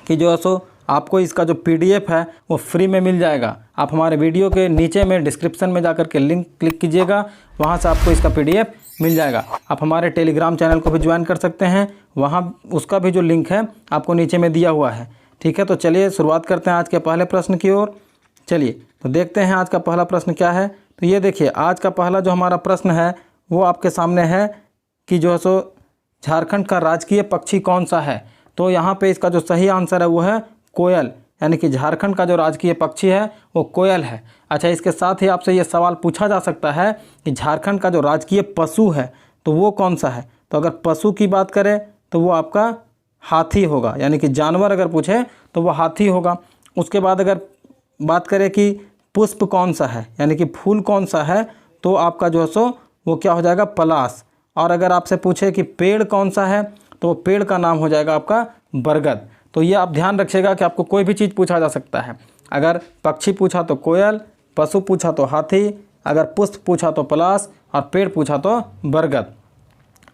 कि जो है सो आपको इसका जो PDF है वो फ्री में मिल जाएगा। आप हमारे वीडियो के नीचे में डिस्क्रिप्शन में जाकर के लिंक क्लिक कीजिएगा, वहाँ से आपको इसका PDF मिल जाएगा। आप हमारे टेलीग्राम चैनल को भी ज्वाइन कर सकते हैं, वहाँ उसका भी जो लिंक है आपको नीचे में दिया हुआ है। ठीक है, तो चलिए शुरुआत करते हैं आज के पहले प्रश्न की ओर। चलिए तो देखते हैं आज का पहला प्रश्न क्या है। तो ये देखिए, आज का पहला जो हमारा प्रश्न है वो आपके सामने है कि जो है सो झारखंड का राजकीय पक्षी कौन सा है। तो यहाँ पे इसका जो सही आंसर है वो है कोयल, यानी कि झारखंड का जो राजकीय पक्षी है वो कोयल है। अच्छा, इसके साथ ही आपसे ये सवाल पूछा जा सकता है कि झारखंड का जो राजकीय पशु है तो वो कौन सा है। तो अगर पशु की बात करें तो वो आपका हाथी होगा, यानी कि जानवर अगर पूछे तो वो हाथी होगा। उसके बाद अगर बात करें कि पुष्प कौन सा है, यानी कि फूल कौन सा है, तो आपका जो है सो वो क्या हो जाएगा, पलाश। और अगर आपसे पूछे कि पेड़ कौन सा है तो पेड़ का नाम हो जाएगा आपका बरगद। तो ये आप ध्यान रखिएगा कि आपको कोई भी चीज़ पूछा जा सकता है। अगर पक्षी पूछा तो कोयल, पशु पूछा तो हाथी, अगर पुष्प पूछा तो पलाश और पेड़ पूछा तो बरगद।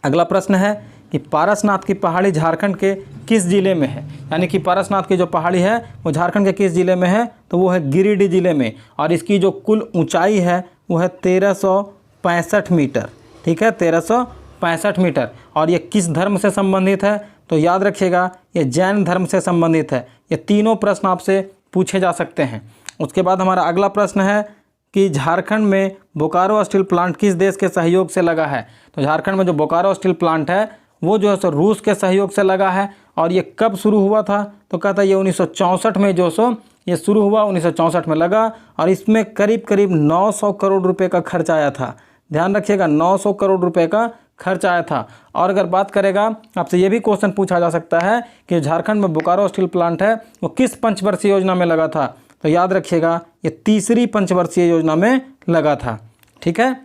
अगला प्रश्न है कि पारसनाथ की पहाड़ी झारखंड के किस जिले में है। यानी कि पारसनाथ की जो पहाड़ी है वो झारखंड के किस ज़िले में है, तो वो है गिरिडीह ज़िले में। और इसकी जो कुल ऊंचाई है वो है 1365 मीटर। ठीक है, 1365 मीटर। और ये किस धर्म से संबंधित है, तो याद रखिएगा ये जैन धर्म से संबंधित है। ये तीनों प्रश्न आपसे पूछे जा सकते हैं। उसके बाद हमारा अगला प्रश्न है कि झारखंड में बोकारो स्टील प्लांट किस देश के सहयोग से लगा है। तो झारखंड में जो बोकारो स्टील प्लांट है वो जो है सो रूस के सहयोग से लगा है। और ये कब शुरू हुआ था, तो कहता है ये 1964 में जो सो ये शुरू हुआ, 1964 में लगा। और इसमें करीब करीब 900 करोड़ रुपए का खर्च आया था। ध्यान रखिएगा, 900 करोड़ रुपए का खर्च आया था। और अगर बात करेगा, आपसे ये भी क्वेश्चन पूछा जा सकता है कि झारखंड में बोकारो स्टील प्लांट है वो किस पंचवर्षीय योजना में लगा था। तो याद रखिएगा ये तीसरी पंचवर्षीय योजना में लगा था। ठीक है,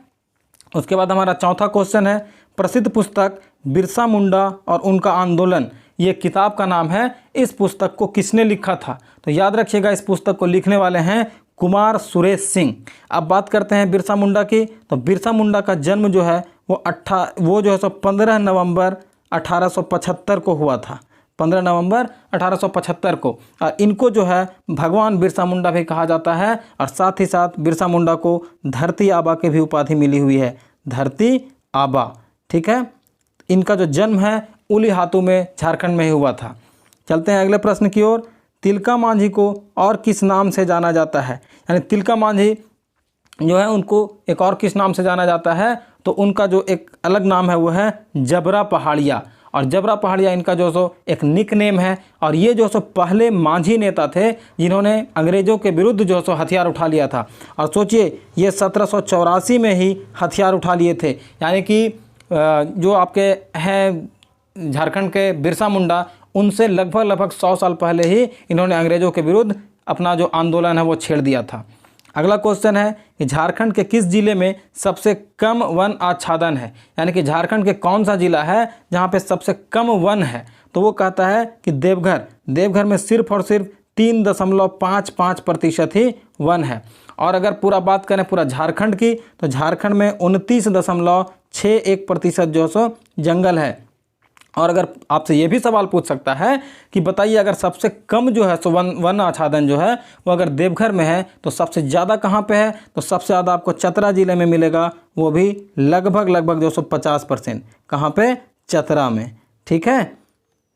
उसके बाद हमारा चौथा क्वेश्चन है, प्रसिद्ध पुस्तक बिरसा मुंडा और उनका आंदोलन, ये किताब का नाम है, इस पुस्तक को किसने लिखा था। तो याद रखिएगा इस पुस्तक को लिखने वाले हैं कुमार सुरेश सिंह। अब बात करते हैं बिरसा मुंडा की। तो बिरसा मुंडा का जन्म जो है वो जो है सो 15 नवंबर 1875 को हुआ था। 15 नवंबर 1875 को। और इनको जो है भगवान बिरसा मुंडा भी कहा जाता है। और साथ ही साथ बिरसा मुंडा को धरती आबा की भी उपाधि मिली हुई है, धरती आबा। ठीक है, इनका जो जन्म है उलीहातू में झारखंड में ही हुआ था। चलते हैं अगले प्रश्न की ओर। तिलका मांझी को और किस नाम से जाना जाता है। यानी तिलका मांझी जो है उनको एक और किस नाम से जाना जाता है, तो उनका जो एक अलग नाम है वो है जबरा पहाड़िया। और जबरा पहाड़िया इनका जो सो एक निक नेम है। और ये जो सो पहले मांझी नेता थे जिन्होंने अंग्रेज़ों के विरुद्ध जो सो हथियार उठा लिया था। और सोचिए ये 1784 में ही हथियार उठा लिए थे। यानी कि जो आपके हैं झारखंड के बिरसा मुंडा, उनसे लगभग 100 साल पहले ही इन्होंने अंग्रेज़ों के विरुद्ध अपना जो आंदोलन है वो छेड़ दिया था। अगला क्वेश्चन है कि झारखंड के किस ज़िले में सबसे कम वन आच्छादन है। यानी कि झारखंड के कौन सा ज़िला है जहाँ पे सबसे कम वन है, तो वो कहता है कि देवघर। देवघर में सिर्फ और सिर्फ 3.55% ही वन है। और अगर पूरा बात करें पूरा झारखंड की, तो झारखंड में 29.61% जो सो जंगल है। और अगर आपसे ये भी सवाल पूछ सकता है कि बताइए अगर सबसे कम जो है सो वन आच्छादन जो है वो अगर देवघर में है तो सबसे ज़्यादा कहाँ पे है, तो सबसे ज़्यादा आपको चतरा ज़िले में मिलेगा, वो भी लगभग जो सो 50%। कहाँ पे, चतरा में। ठीक है,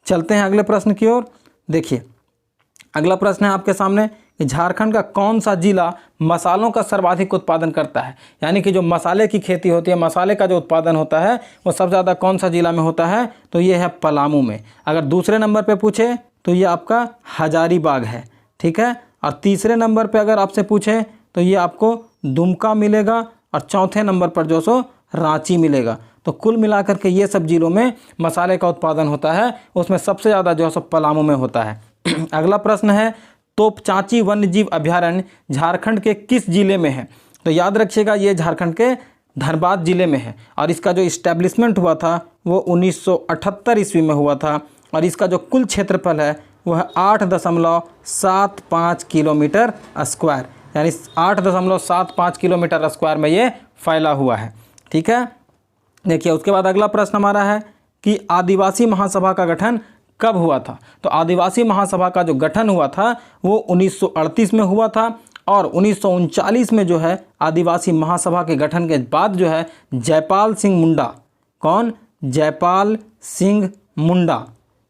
चलते हैं अगले प्रश्न की ओर। देखिए अगला प्रश्न है आपके सामने कि झारखंड का कौन सा जिला मसालों का सर्वाधिक उत्पादन करता है। यानी कि जो मसाले की खेती होती है, मसाले का जो उत्पादन होता है वो सबसे ज़्यादा कौन सा जिला में होता है, तो ये है पलामू में। अगर दूसरे नंबर पे पूछे तो ये आपका हजारीबाग है। ठीक है, और तीसरे नंबर पे अगर आपसे पूछे तो ये आपको दुमका मिलेगा। और चौथे नंबर पर जो सो रांची मिलेगा। तो कुल मिलाकर के ये सब जिलों में मसाले का उत्पादन होता है, उसमें सबसे ज़्यादा जो है सो पलामू में होता है। अगला प्रश्न है, तोपचांची वन्यजीव अभयारण्य झारखंड के किस जिले में है। तो याद रखिएगा ये झारखंड के धनबाद जिले में है। और इसका जो इस्टेब्लिशमेंट हुआ था वो 1978 ईस्वी में हुआ था। और इसका जो कुल क्षेत्रफल है वो है 8.75 किलोमीटर स्क्वायर, यानी 8.75 किलोमीटर स्क्वायर में ये फैला हुआ है। ठीक है, देखिए उसके बाद अगला प्रश्न हमारा है कि आदिवासी महासभा का गठन कब हुआ था? तो आदिवासी महासभा का जो गठन हुआ था वो 1938 में हुआ था और 1939 में जो है आदिवासी महासभा के गठन के बाद जो है जयपाल सिंह मुंडा, कौन? जयपाल सिंह मुंडा,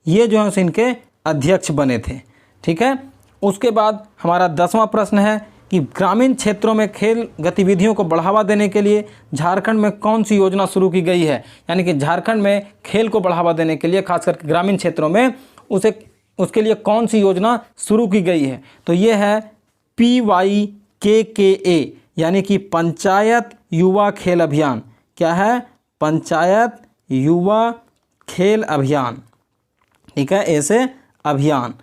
ये जो है इनके अध्यक्ष बने थे। ठीक है, उसके बाद हमारा 10वां प्रश्न है कि ग्रामीण क्षेत्रों में खेल गतिविधियों को बढ़ावा देने के लिए झारखंड में कौन सी योजना शुरू की गई है? यानी कि झारखंड में खेल को बढ़ावा देने के लिए खास करके ग्रामीण क्षेत्रों में उसके लिए कौन सी योजना शुरू की गई है? तो ये है PYKKA यानी कि पंचायत युवा खेल अभियान। क्या है? पंचायत युवा खेल अभियान। ठीक है, ऐसे अभियान।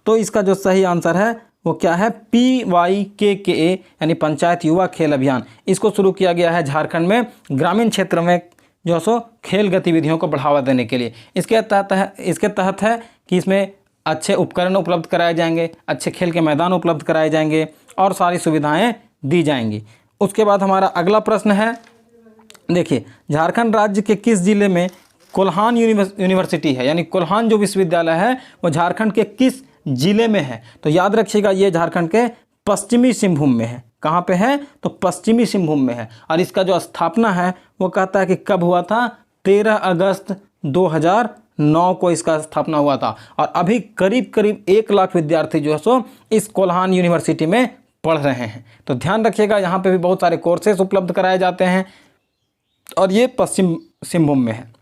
तो इसका जो सही आंसर है वो क्या है? PYKKA यानी पंचायत युवा खेल अभियान। इसको शुरू किया गया है झारखंड में ग्रामीण क्षेत्र में जो सो खेल गतिविधियों को बढ़ावा देने के लिए। इसके तहत है कि इसमें अच्छे उपकरण उपलब्ध कराए जाएंगे, अच्छे खेल के मैदान उपलब्ध कराए जाएंगे और सारी सुविधाएं दी जाएंगी। उसके बाद हमारा अगला प्रश्न है, देखिए झारखंड राज्य के किस जिले में कोल्हान यूनिवर्सिटी है? यानी कोल्हान जो विश्वविद्यालय है वो झारखंड के किस जिले में है? तो याद रखिएगा ये झारखंड के पश्चिमी सिंहभूम में है। कहाँ पे है? तो पश्चिमी सिंहभूम में है। और इसका जो स्थापना है वो कहता है कि कब हुआ था? 13 अगस्त 2009 को इसका स्थापना हुआ था। और अभी करीब 1 लाख विद्यार्थी जो है सो इस कोल्हान यूनिवर्सिटी में पढ़ रहे हैं। तो ध्यान रखिएगा यहाँ पे भी बहुत सारे कोर्सेज उपलब्ध कराए जाते हैं और ये पश्चिम सिंहभूम में है।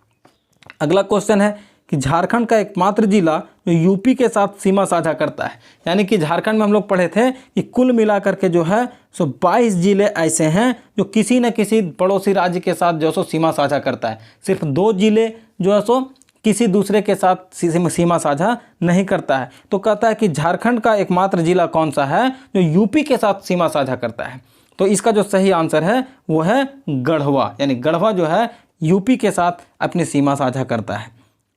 अगला क्वेश्चन है कि झारखंड का एकमात्र जिला जो यूपी के साथ सीमा साझा करता है। यानी कि झारखंड में हम लोग पढ़े थे कि कुल मिलाकर के जो है सो 22 जिले ऐसे हैं जो किसी न किसी पड़ोसी राज्य के साथ जो सो सीमा साझा करता है। सिर्फ 2 जिले जो है सो किसी दूसरे के साथ सीमा साझा नहीं करता है। तो कहता है कि झारखंड का एकमात्र जिला कौन सा है जो यूपी के साथ सीमा साझा करता है? तो इसका जो सही आंसर है वो है गढ़वा। यानी गढ़वा जो है यूपी के साथ अपनी सीमा साझा करता है।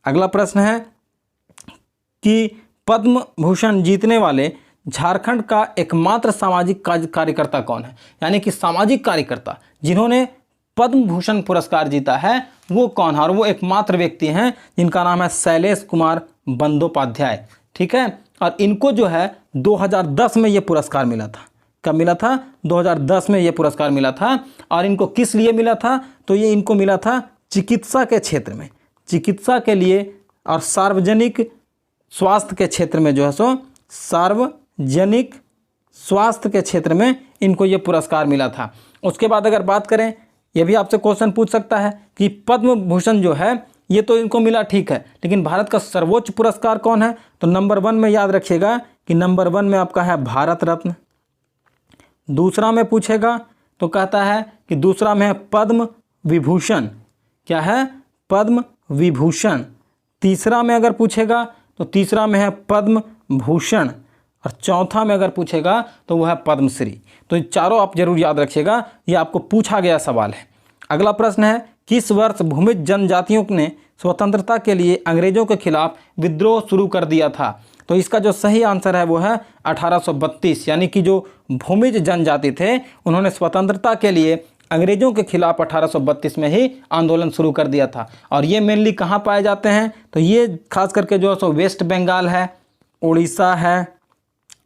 अगला प्रश्न है कि पद्म भूषण जीतने वाले झारखंड का एकमात्र सामाजिक कार्यकर्ता कौन है? यानी कि सामाजिक कार्यकर्ता जिन्होंने पद्म भूषण पुरस्कार जीता है वो कौन है? और वो एकमात्र व्यक्ति हैं जिनका नाम है शैलेश कुमार बंदोपाध्याय। ठीक है, और इनको जो है 2010 में ये पुरस्कार मिला था। कब मिला था? 2010 में ये पुरस्कार मिला था। और इनको किस लिए मिला था? तो ये इनको मिला था चिकित्सा के क्षेत्र में, चिकित्सा के लिए और सार्वजनिक स्वास्थ्य के क्षेत्र में जो है सो सार्वजनिक स्वास्थ्य के क्षेत्र में इनको ये पुरस्कार मिला था। उसके बाद अगर बात करें, ये भी आपसे क्वेश्चन पूछ सकता है कि पद्म भूषण जो है ये तो इनको मिला, ठीक है, लेकिन भारत का सर्वोच्च पुरस्कार कौन है? तो नंबर 1 में याद रखिएगा कि नंबर 1 में आपका है भारत रत्न। दूसरा में पूछेगा तो कहता है कि दूसरा में है पद्म विभूषण। क्या है? पद्म विभूषण। तीसरा में अगर पूछेगा तो तीसरा में है पद्म भूषण। और चौथा में अगर पूछेगा तो वह है पद्मश्री। तो ये चारों आप जरूर याद रखिएगा, ये आपको पूछा गया सवाल है। अगला प्रश्न है, किस वर्ष भूमिज जनजातियों ने स्वतंत्रता के लिए अंग्रेजों के खिलाफ विद्रोह शुरू कर दिया था? तो इसका जो सही आंसर है वो है 1832। यानी कि जो भूमिज जनजाति थे उन्होंने स्वतंत्रता के लिए अंग्रेजों के खिलाफ 1832 में ही आंदोलन शुरू कर दिया था। और ये मेनली कहाँ पाए जाते हैं? तो ये खास करके जो है सो वेस्ट बंगाल है, उड़ीसा है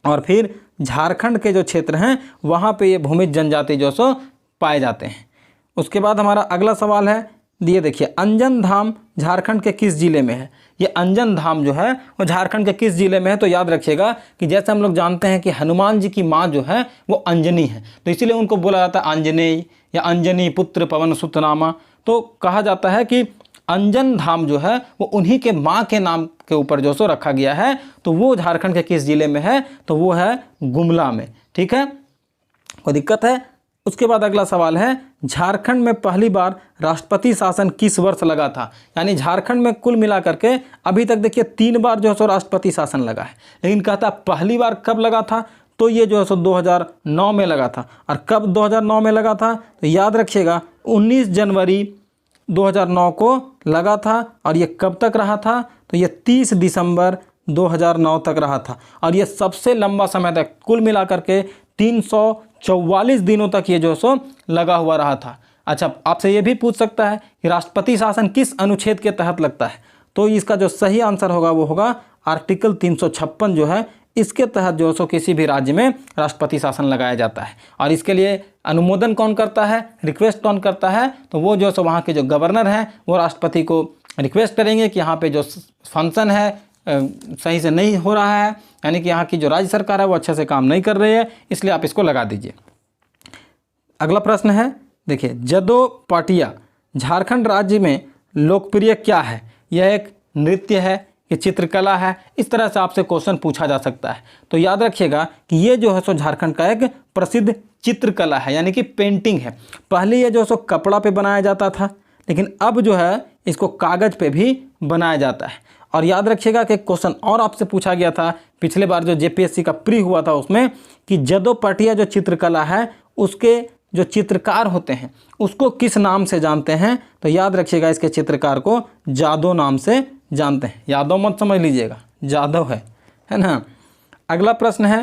और फिर झारखंड के जो क्षेत्र हैं वहाँ पे ये भूमिज जनजाति जो सो पाए जाते हैं। उसके बाद हमारा अगला सवाल है, ये देखिए, अंजन धाम झारखंड के किस जिले में है? ये अंजन धाम जो है वो झारखंड के किस जिले में है? तो याद रखिएगा कि जैसे हम लोग जानते हैं कि हनुमान जी की माँ जो है वो अंजनी है, तो इसीलिए उनको बोला जाता है आंजनेय या अंजनी पुत्र पवन सुतनामा। तो कहा जाता है कि अंजन धाम जो है वो उन्हीं के माँ के नाम के ऊपर जो सो रखा गया है। तो वो झारखंड के किस जिले में है? तो वो है गुमला में। ठीक है, कोई दिक्कत है? उसके बाद अगला सवाल है, झारखंड में पहली बार राष्ट्रपति शासन किस वर्ष लगा था? यानी झारखंड में कुल मिलाकर के अभी तक देखिए 3 बार जो है सो राष्ट्रपति शासन लगा है, लेकिन कहता पहली बार कब लगा था? तो ये जो है सो 2009 में लगा था। और कब 2009 में लगा था? तो याद रखिएगा 19 जनवरी 2009 को लगा था। और ये कब तक रहा था? तो ये 30 दिसंबर 2009 तक रहा था। और ये सबसे लंबा समय तक कुल मिलाकर के 344 दिनों तक ये जो सो लगा हुआ रहा था। अच्छा, आपसे ये भी पूछ सकता है कि राष्ट्रपति शासन किस अनुच्छेद के तहत लगता है? तो इसका जो सही आंसर होगा वो होगा आर्टिकल 356 जो है, इसके तहत जो सो किसी भी राज्य में राष्ट्रपति शासन लगाया जाता है। और इसके लिए अनुमोदन कौन करता है, रिक्वेस्ट कौन करता है, तो वो जो सो वहाँ के जो गवर्नर हैं वो राष्ट्रपति को रिक्वेस्ट करेंगे कि यहाँ पे जो फंक्शन है सही से नहीं हो रहा है, यानी कि यहाँ की जो राज्य सरकार है वो अच्छे से काम नहीं कर रही है, इसलिए आप इसको लगा दीजिए। अगला प्रश्न है, देखिए, जदो पाटिया झारखंड राज्य में लोकप्रिय क्या है? यह एक नृत्य है, ये चित्रकला है, इस तरह से आपसे क्वेश्चन पूछा जा सकता है। तो याद रखिएगा कि ये जो है सो झारखंड का एक प्रसिद्ध चित्रकला है, यानी कि पेंटिंग है। पहले ये जो सो कपड़ा पे बनाया जाता था, लेकिन अब जो है इसको कागज़ पे भी बनाया जाता है। और याद रखिएगा कि क्वेश्चन और आपसे पूछा गया था पिछले बार जो जेपीएससी का प्री हुआ था उसमें, कि जदो पाटिया जो चित्रकला है उसके जो चित्रकार होते हैं उसको किस नाम से जानते हैं? तो याद रखिएगा इसके चित्रकार को जादव नाम से जानते हैं। यादव मत समझ लीजिएगा, जादव है ना। अगला प्रश्न है,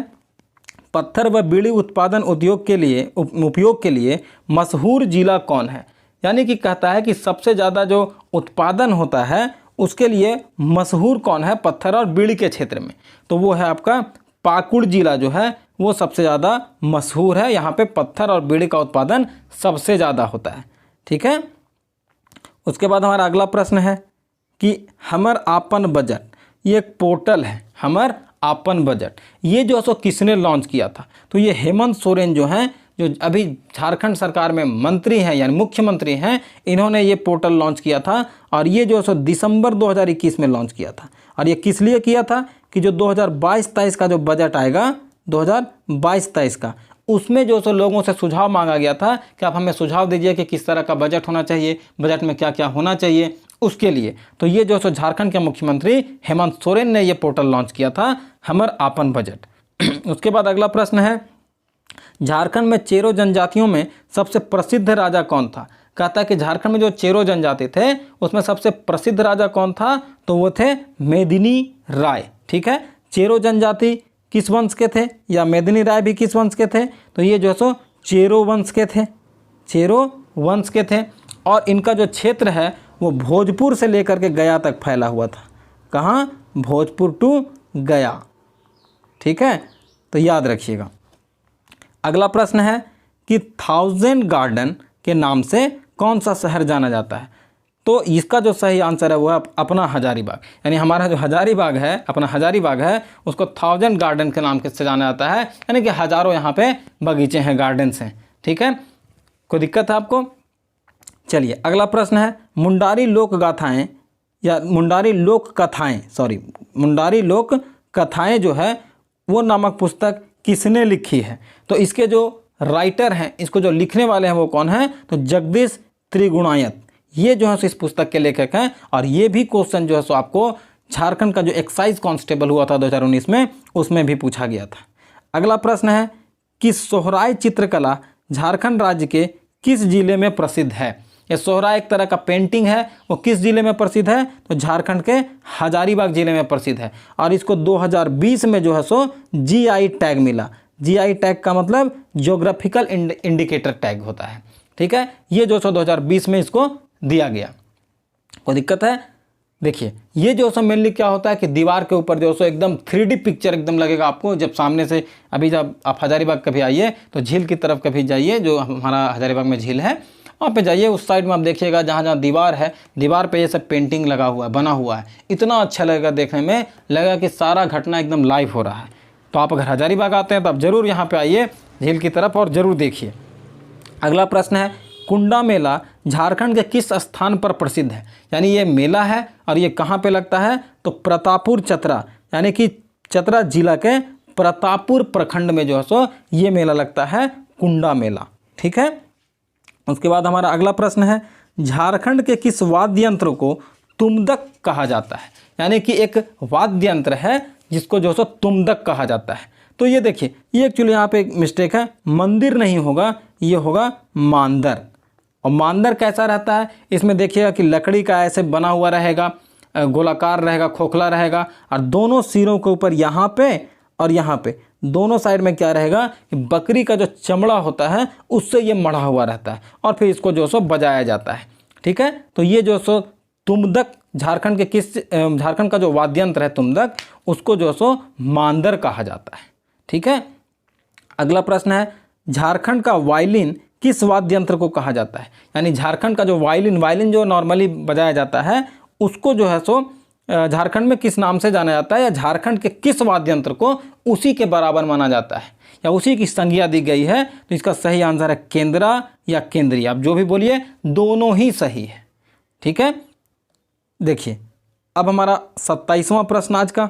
पत्थर व बीड़ी उत्पादन उद्योग के लिए उपयोग के लिए मशहूर जिला कौन है? यानी कि कहता है कि सबसे ज़्यादा जो उत्पादन होता है उसके लिए मशहूर कौन है पत्थर और बीड़ी के क्षेत्र में? तो वो है आपका पाकुड़ जिला जो है वो सबसे ज़्यादा मशहूर है। यहाँ पे पत्थर और बीड़ी का उत्पादन सबसे ज़्यादा होता है। ठीक है, उसके बाद हमारा अगला प्रश्न है कि हमर आपन बजट, ये एक पोर्टल है हमर आपन बजट, ये जो सो किसने लॉन्च किया था? तो ये हेमंत सोरेन जो हैं, जो अभी झारखंड सरकार में मंत्री हैं यानी मुख्यमंत्री हैं, इन्होंने ये पोर्टल लॉन्च किया था। और ये जो सो दिसंबर 2021 में लॉन्च किया था। और ये किस लिए किया था कि जो 2022-23 का जो बजट आएगा 2022-23 का, उसमें जो सो लोगों से सुझाव मांगा गया था कि आप हमें सुझाव दीजिए कि किस तरह का बजट होना चाहिए, बजट में क्या क्या होना चाहिए उसके लिए। तो ये जो सो झारखंड के मुख्यमंत्री हेमंत सोरेन ने ये पोर्टल लॉन्च किया था, हमर आपन बजट। उसके बाद अगला प्रश्न है, झारखंड में चेरो जनजातियों में सबसे प्रसिद्ध राजा कौन था? कहता है कि झारखंड में जो चेरो जनजाति थे उसमें सबसे प्रसिद्ध राजा कौन था? तो वो थे मेदिनी राय। ठीक है, चेरो जनजाति किस वंश के थे, या मेदिनी राय भी किस वंश के थे? तो ये जो सो चेरो वंश के थे, चेरो वंश के थे। और इनका जो क्षेत्र है वो भोजपुर से लेकर के गया तक फैला हुआ था। कहाँ? भोजपुर टू गया। ठीक है, तो याद रखिएगा। अगला प्रश्न है कि 1000 गार्डन के नाम से कौन सा शहर जाना जाता है? तो इसका जो सही आंसर है वो है अपना हजारीबाग। यानी हमारा जो हजारीबाग है, अपना हजारीबाग है, उसको 1000 गार्डन के नाम से जाना जाता है, यानी कि हज़ारों यहाँ पे बगीचे हैं, गार्डन्स हैं। ठीक है, कोई दिक्कत है आपको? चलिए अगला प्रश्न है, मुंडारी लोक गाथाएँ या मुंडारी लोक कथाएँ, सॉरी मुंडारी लोक कथाएँ जो है वो नामक पुस्तक किसने लिखी है? तो इसके जो राइटर हैं, इसको जो लिखने वाले हैं वो कौन है? तो जगदीश त्रिगुणायत, ये जो है इस पुस्तक के लेखक हैं। और ये भी क्वेश्चन जो है सो आपको झारखंड का जो एक्साइज कांस्टेबल हुआ था 2019 में, उसमें भी पूछा गया था। अगला प्रश्न है कि सोहराय चित्रकला झारखंड राज्य के किस जिले में प्रसिद्ध है? ये सोहराय एक तरह का पेंटिंग है, वो किस जिले में प्रसिद्ध है? तो झारखंड के हजारीबाग जिले में प्रसिद्ध है। और इसको 2020 में जो है सो जीआई टैग मिला। जीआई टैग का मतलब ज्योग्राफिकल इंडिकेटर टैग होता है। ठीक है, ये जो सो 2020 में इसको दिया गया। कोई दिक्कत है? देखिए ये जो सो मेनली क्या होता है कि दीवार के ऊपर जो सो एकदम 3D पिक्चर एकदम लगेगा आपको जब सामने से। अभी जब आप हजारीबाग कभी आइए तो झील की तरफ कभी जाइए, जो हमारा हजारीबाग में झील है, वहाँ पे जाइए, उस साइड में आप देखिएगा जहाँ जहाँ दीवार है, दीवार पे ये सब पेंटिंग लगा हुआ है, बना हुआ है। इतना अच्छा लगेगा देखने में, लगेगा कि सारा घटना एकदम लाइव हो रहा है। तो आप अगर हजारीबाग आते हैं तो आप ज़रूर यहाँ पे आइए झील की तरफ और ज़रूर देखिए। अगला प्रश्न है, कुंडा मेला झारखंड के किस स्थान पर प्रसिद्ध है? यानी ये मेला है और ये कहाँ पे लगता है? तो प्रतापपुर चतरा, यानी कि चतरा जिला के प्रतापपुर प्रखंड में जो है सो ये मेला लगता है, कुंडा मेला। ठीक है, उसके बाद हमारा अगला प्रश्न है, झारखंड के किस वाद्य यंत्र को तुमदक कहा जाता है? यानी कि एक वाद्य यंत्र है जिसको जो सो तुमदक कहा जाता है। तो ये देखिए, ये एक्चुअली यहाँ पे एक मिस्टेक है, मंदिर नहीं होगा, ये होगा मांदर। और मांदर कैसा रहता है? इसमें देखिएगा कि लकड़ी का ऐसे बना हुआ रहेगा, गोलाकार रहेगा, खोखला रहेगा, और दोनों सिरों के ऊपर यहाँ पे और यहाँ पे दोनों साइड में क्या रहेगा कि बकरी का जो चमड़ा होता है उससे ये मढ़ा हुआ रहता है, और फिर इसको जो सो बजाया जाता है। ठीक है, तो ये जो सो तुमदक झारखंड के झारखंड का जो वाद्य यंत्र है तुमदक, उसको जो सो मांदर कहा जाता है। ठीक है। अगला प्रश्न है झारखंड का वायलिन किस वाद्य यंत्र को कहा जाता है? यानी झारखंड का जो वायलिन जो नॉर्मली बजाया जाता है उसको जो है सो झारखंड में किस नाम से जाना जाता है, या झारखंड के किस वाद्य यंत्र को उसी के बराबर माना जाता है या उसी की संज्ञा दी गई है? तो इसका सही आंसर है केंद्रा या केंद्रीय। आप जो भी बोलिए दोनों ही सही है। ठीक है। देखिए अब हमारा 27वां प्रश्न आज का।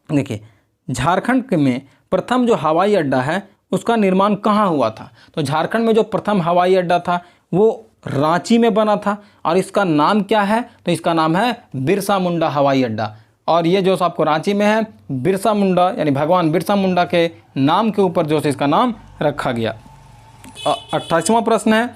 देखिए झारखंड में प्रथम जो हवाई अड्डा है उसका निर्माण कहाँ हुआ था? तो झारखंड में जो प्रथम हवाई अड्डा था वो रांची में बना था और इसका नाम क्या है? तो इसका नाम है बिरसा मुंडा हवाई अड्डा। और ये जो आपको रांची में है बिरसा मुंडा यानी भगवान बिरसा मुंडा के नाम के ऊपर जो है इसका नाम रखा गया। 28वां प्रश्न है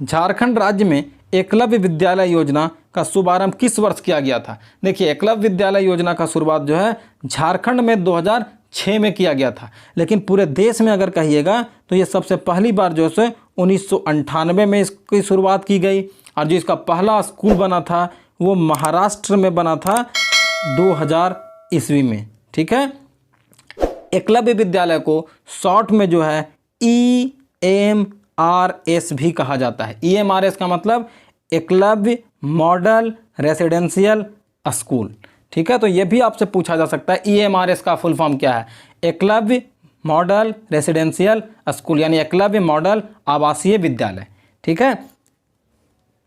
झारखंड राज्य में एकलव्य विद्यालय योजना का शुभारंभ किस वर्ष किया गया था? देखिए एकलव्य विद्यालय योजना का शुरुआत जो है झारखंड में 2006 में किया गया था, लेकिन पूरे देश में अगर कहिएगा तो ये सबसे पहली बार जो है 1998 में इसकी शुरुआत की गई। और जो इसका पहला स्कूल बना था वो महाराष्ट्र में बना था 2000 ईस्वी में। ठीक है। एकलव्य विद्यालय को शॉर्ट में जो है EMRS भी कहा जाता है। EMRS का मतलब एकलव्य मॉडल रेसिडेंशियल स्कूल। ठीक है। तो ये भी आपसे पूछा जा सकता है EMRS का फुल फॉर्म क्या है? एकलव्य मॉडल रेसिडेंशियल स्कूल यानी एकलव्य मॉडल आवासीय विद्यालय। ठीक है।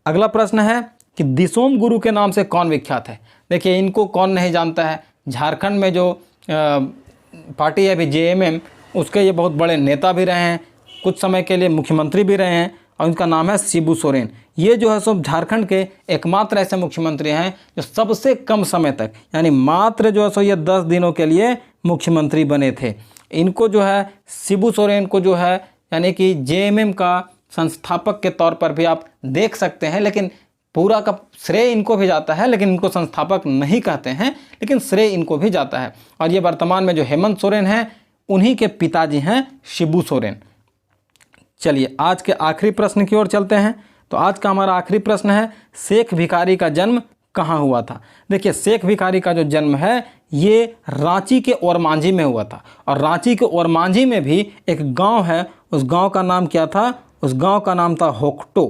अगला प्रश्न है कि दिसोम गुरु के नाम से कौन विख्यात है? देखिए इनको कौन नहीं जानता है। झारखंड में जो पार्टी है अभी JMM, उसके ये बहुत बड़े नेता भी रहे हैं, कुछ समय के लिए मुख्यमंत्री भी रहे हैं और उनका नाम है शिबू सोरेन। ये जो है सब झारखंड के एकमात्र ऐसे मुख्यमंत्री हैं जो सबसे कम समय तक यानी मात्र जो है सो ये 10 दिनों के लिए मुख्यमंत्री बने थे। इनको जो है शिबू सोरेन को जो है यानी कि JMM का संस्थापक के तौर पर भी आप देख सकते हैं, लेकिन पूरा का श्रेय इनको भी जाता है, लेकिन इनको संस्थापक नहीं कहते हैं, लेकिन श्रेय इनको भी जाता है। और ये वर्तमान में जो हेमंत सोरेन हैं उन्हीं के पिताजी हैं शिबू सोरेन। चलिए आज के आखिरी प्रश्न की ओर चलते हैं। तो आज का हमारा आखिरी प्रश्न है शेख भिखारी का जन्म कहाँ हुआ था? देखिए शेख भिखारी का जो जन्म है ये रांची के ओरमांझी में हुआ था। और रांची के ओरमांझी में भी एक गांव है, उस गांव का नाम क्या था? उस गांव का नाम था होक्टो।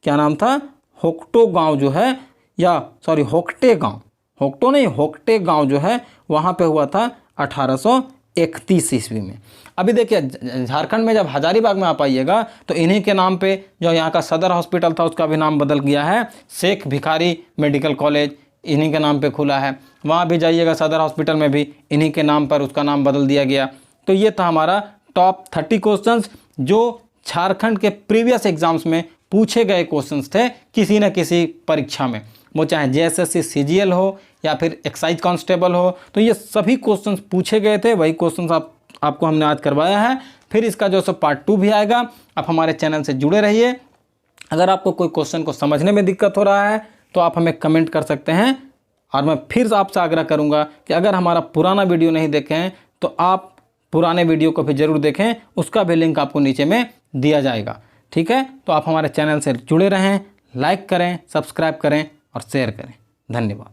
क्या नाम था? होक्टो गांव जो है, या सॉरी होक्टे गांव, होक्टो नहीं होक्टे गांव जो है वहाँ पे हुआ था 1831 ईस्वी में। अभी देखिए झारखंड में जब हजारीबाग में आप आइएगा तो इन्हीं के नाम पे जो यहाँ का सदर हॉस्पिटल था उसका भी नाम बदल गया है, शेख भिखारी मेडिकल कॉलेज इन्हीं के नाम पे खुला है। वहाँ भी जाइएगा सदर हॉस्पिटल में भी इन्हीं के नाम पर उसका नाम बदल दिया गया। तो ये था हमारा टॉप 30 क्वेश्चंस जो झारखंड के प्रीवियस एग्जाम्स में पूछे गए क्वेश्चंस थे किसी न किसी परीक्षा में, वो चाहे JSSC CGL हो या फिर एक्साइज कांस्टेबल हो। तो ये सभी क्वेश्चंस पूछे गए थे, वही क्वेश्चंस आपको हमने आज करवाया है। फिर इसका जो पार्ट 2 भी आएगा। आप हमारे चैनल से जुड़े रहिए। अगर आपको कोई क्वेश्चन को समझने में दिक्कत हो रहा है तो आप हमें कमेंट कर सकते हैं। और मैं फिर आपसे आग्रह करूंगा कि अगर हमारा पुराना वीडियो नहीं देखे हैं तो आप पुराने वीडियो को भी ज़रूर देखें, उसका भी लिंक आपको नीचे में दिया जाएगा। ठीक है। तो आप हमारे चैनल से जुड़े रहें, लाइक करें, सब्सक्राइब करें और शेयर करें। धन्यवाद।